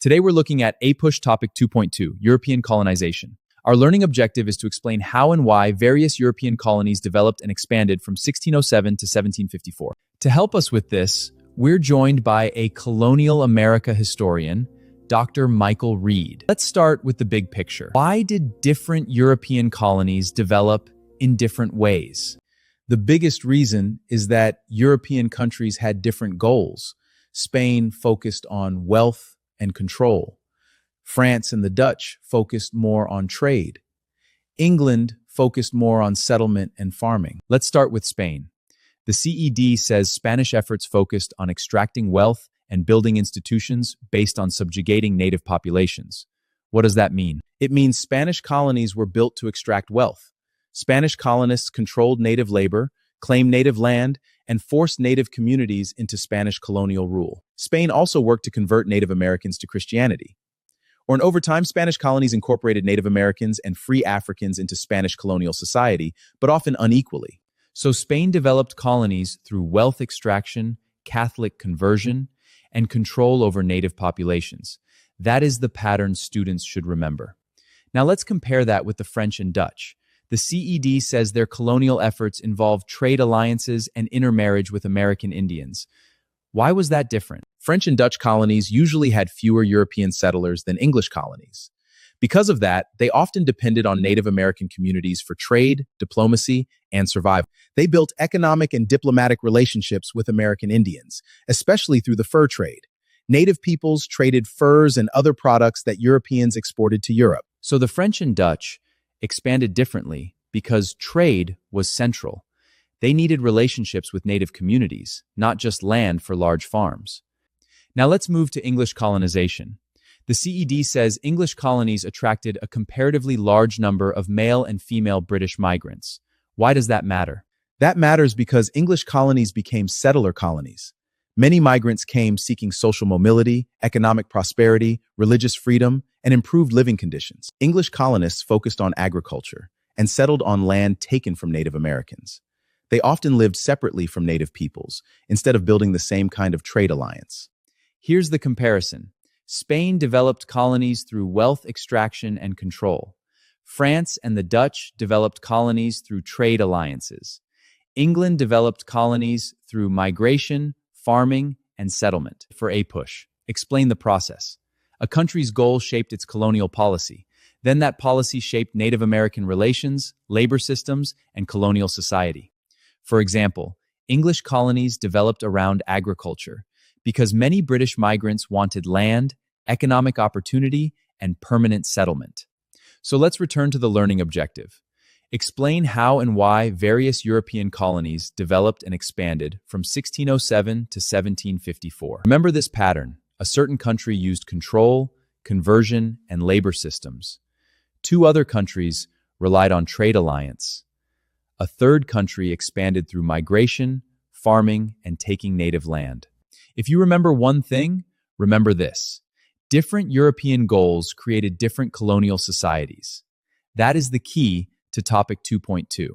Today we're looking at APUSH Topic 2.2, European Colonization. Our learning objective is to explain how and why various European colonies developed and expanded from 1607 to 1754. To help us with this, we're joined by a colonial America historian, Dr. Michael Reed. Let's start with the big picture. Why did different European colonies develop in different ways? The biggest reason is that European countries had different goals. Spain focused on wealth and control. France and the Dutch focused more on trade. England focused more on settlement and farming. Let's start with Spain. The CED says Spanish efforts focused on extracting wealth and building institutions based on subjugating native populations. What does that mean? It means Spanish colonies were built to extract wealth. Spanish colonists controlled native labor, claimed native land, and forced native communities into Spanish colonial rule. Spain also worked to convert Native Americans to Christianity. And over time, Spanish colonies incorporated Native Americans and free Africans into Spanish colonial society, but often unequally. So Spain developed colonies through wealth extraction, Catholic conversion, and control over native populations. That is the pattern students should remember. Now let's compare that with the French and Dutch. The CED says their colonial efforts involved trade alliances and intermarriage with American Indians. Why was that different? French and Dutch colonies usually had fewer European settlers than English colonies. Because of that, they often depended on Native American communities for trade, diplomacy, and survival. They built economic and diplomatic relationships with American Indians, especially through the fur trade. Native peoples traded furs and other products that Europeans exported to Europe. So the French and Dutch expanded differently because trade was central. They needed relationships with native communities, not just land for large farms. Now let's move to English colonization. The CED says English colonies attracted a comparatively large number of male and female British migrants. Why does that matter? That matters because English colonies became settler colonies. Many migrants came seeking social mobility, economic prosperity, religious freedom, and improved living conditions. English colonists focused on agriculture and settled on land taken from Native Americans. They often lived separately from native peoples, instead of building the same kind of trade alliance. Here's the comparison. Spain developed colonies through wealth extraction and control. France and the Dutch developed colonies through trade alliances. England developed colonies through migration, farming, and settlement. For APUSH, explain the process. A country's goal shaped its colonial policy. Then that policy shaped Native American relations, labor systems, and colonial society. For example, English colonies developed around agriculture because many British migrants wanted land, economic opportunity, and permanent settlement. So let's return to the learning objective. Explain how and why various European colonies developed and expanded from 1607 to 1754. Remember this pattern. A certain country used control, conversion, and labor systems. Two other countries relied on trade alliance. A third country expanded through migration, farming, and taking native land. If you remember one thing, remember this. Different European goals created different colonial societies. That is the key to Topic 2.2.